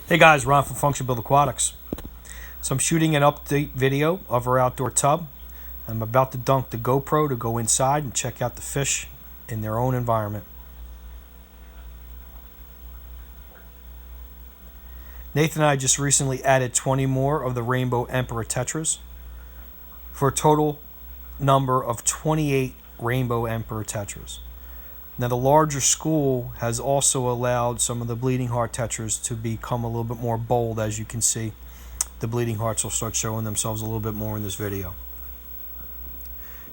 Hey guys, Ron from FunctionBuilt-Aquatics. So I'm shooting an update video of our outdoor tub. I'm about to dunk the GoPro to go inside and check out the fish in their own environment. Nathan and I just recently added 20 more of the Rainbow Emperor Tetras for a total number of 28 Rainbow Emperor Tetras. Now the larger school has also allowed some of the bleeding heart tetras to become a little bit more bold. As you can see, the bleeding hearts will start showing themselves a little bit more in this video.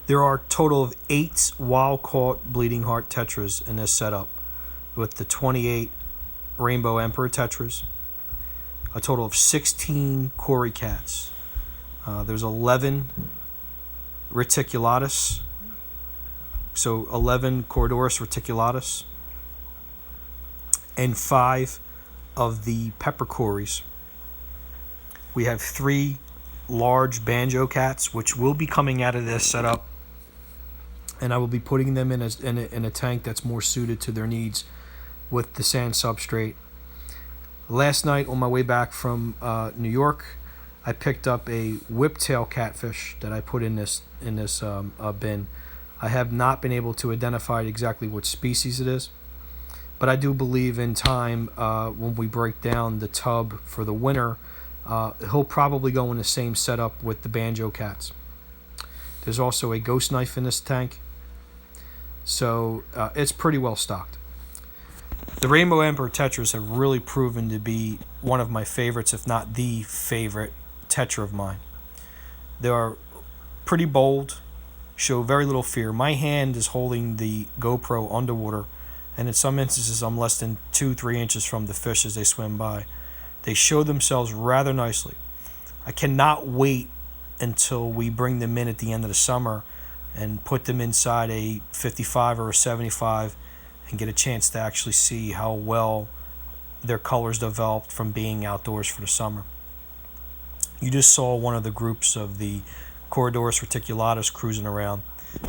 There are a total of 8 wild-caught bleeding heart tetras in this setup, with the 28 Rainbow Emperor tetras, a total of 16 Cory cats. There's 11 reticulatus, so 11 Corydoras reticulatus, and 5 of the pepper cories. We have 3 large banjo cats, which will be coming out of this setup, and I will be putting them in a tank that's more suited to their needs with the sand substrate. Last night on my way back from New York, I picked up a whiptail catfish that I put in this bin. I have not been able to identify exactly what species it is, but I do believe in time, when we break down the tub for the winter, he'll probably go in the same setup with the banjo cats. There's also a ghost knife in this tank, so it's pretty well stocked. The Rainbow Emperor tetras have really proven to be one of my favorites, if not the favorite tetra of mine. They are pretty bold, show very little fear. My hand is holding the GoPro underwater, and in some instances I'm less than 2-3 inches from the fish as they swim by. They show themselves rather nicely. I cannot wait until we bring them in at the end of the summer and put them inside a 55 or a 75 and get a chance to actually see how well their colors developed from being outdoors for the summer. You just saw one of the groups of the Corydoras reticulatus cruising around,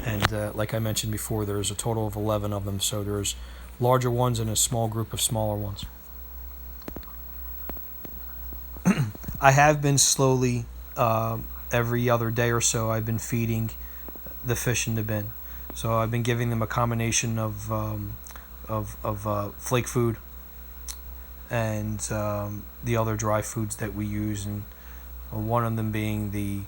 and like I mentioned before, there's a total of 11 of them, so there's larger ones and a small group of smaller ones. I have been slowly, every other day or so, I've been feeding the fish in the bin. So I've been giving them a combination of flake food and the other dry foods that we use, and one of them being the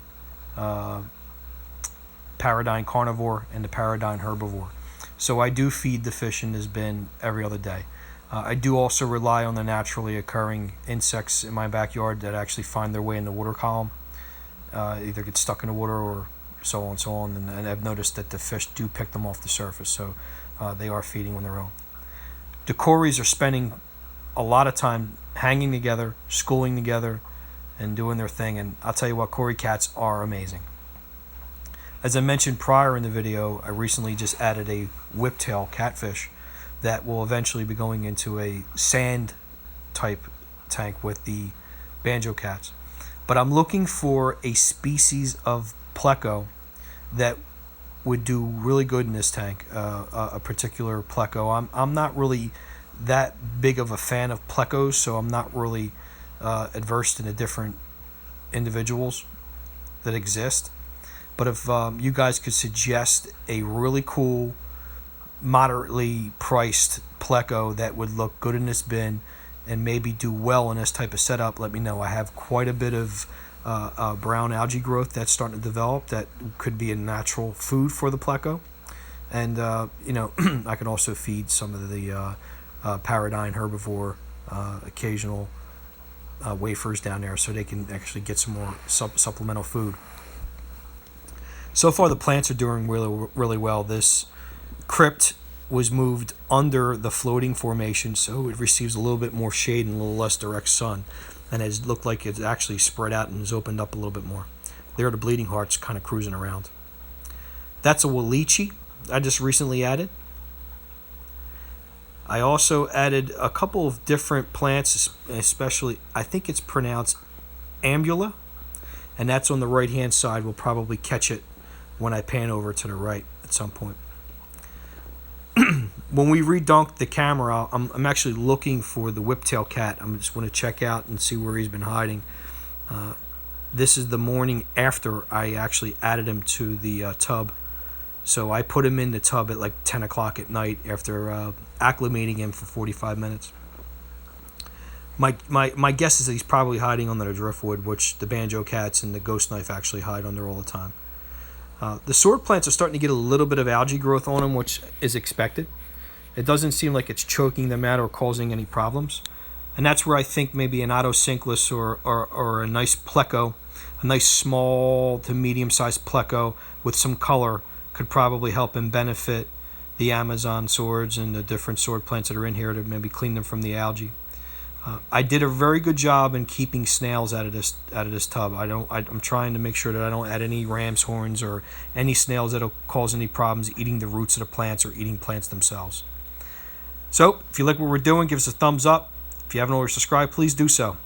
Paradigm carnivore and the Paradigm herbivore. So I do feed the fish in this bin every other day. I do also rely on the naturally occurring insects in my backyard that actually find their way in the water column, either get stuck in the water or so on and so on, and I've noticed that the fish do pick them off the surface, so they are feeding on their own. The cories are spending a lot of time hanging together, schooling together, and doing their thing, and I'll tell you what, Cory cats are amazing. As I mentioned prior in the video, I recently just added a whiptail catfish that will eventually be going into a sand type tank with the banjo cats. But I'm looking for a species of pleco that would do really good in this tank, a particular pleco. I'm not really that big of a fan of plecos, so I'm not really adverse to the different individuals that exist. But if you guys could suggest a really cool, moderately priced pleco that would look good in this bin and maybe do well in this type of setup, let me know. I have quite a bit of brown algae growth that's starting to develop that could be a natural food for the pleco, and I can also feed some of the Paradigm herbivore occasional wafers down there, so they can actually get some more supplemental food. So far the plants are doing really well. This crypt was moved under the floating formation, so it receives a little bit more shade and a little less direct sun, and it's looked like it's actually spread out and has opened up a little bit more. There are the bleeding hearts kind of cruising around. That's a Walichi I just recently added. I also added a couple of different plants, especially I think it's pronounced ambula, and that's on the right hand side. We'll probably catch it when I pan over to the right at some point. when we redunked the camera, I'm actually looking for the whiptail cat. I'm just want to check out and see where he's been hiding. This is the morning after I actually added him to the tub. So I put him in the tub at like 10 o'clock at night after acclimating him for 45 minutes. My guess is that he's probably hiding under the driftwood, which the banjo cats and the ghost knife actually hide under all the time. The sword plants are starting to get a little bit of algae growth on them, which is expected. It doesn't seem like it's choking them out or causing any problems. And that's where I think maybe an Otocinclus or a nice pleco, a nice small to medium-sized pleco with some color could probably help and benefit the Amazon swords and the different sword plants that are in here to maybe clean them from the algae. I did a very good job in keeping snails out of this tub. I'm trying to make sure that I don't add any ram's horns or any snails that'll cause any problems eating the roots of the plants or eating plants themselves. So, if you like what we're doing, give us a thumbs up. If you haven't already subscribed, please do so.